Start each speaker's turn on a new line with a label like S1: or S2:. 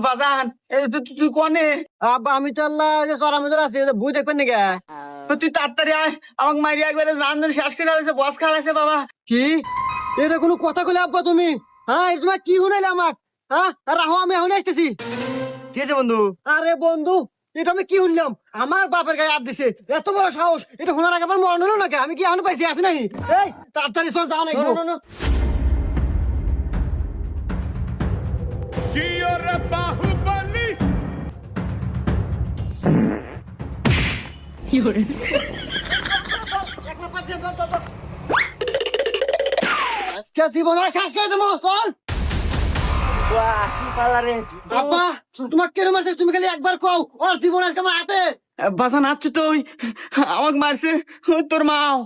S1: বাজান তুই কনে?
S2: আব্বা আমি তো আল্লাহ যে চড়া মজুর আছি বই দেখবেন নাকি?
S1: তুই তাড়াতাড়ি আয়, আমাকে মারি একবারে জান শেষ করে আলাইছে, বস খালাইছে বাবা।
S2: কি এটা কোনো কথা কইলে আব্বা তুমি? হ্যাঁ এই তোমার কি শুনাইলে আমাক? হ্যাঁ রাহো আমি এখন আসতেছি।
S1: ঠিক আছে বন্ধু।
S2: আরে বন্ধু এটা আমি কি শুনলাম? আমার বাপের গায়ে হাত দিছে, এত বড় সাহস! এটা শোনার আগে আমার মনে হলো নাকি? আমি কি এখন পাইছি আছি নাকি? এই তাড়াতাড়ি চল, যাও নাকি? আজকে জীবন আর খাস করে দেবো, চল।
S1: বাহ কি পালা রে
S2: আব্বা তোমাকে কেন মারছে? তুমি খালি একবার কও, ওর জীবন আজকে আমার হাতে।
S1: বাজান, আচ্ছা তো ওই আমাকে মারছে তোর মাও।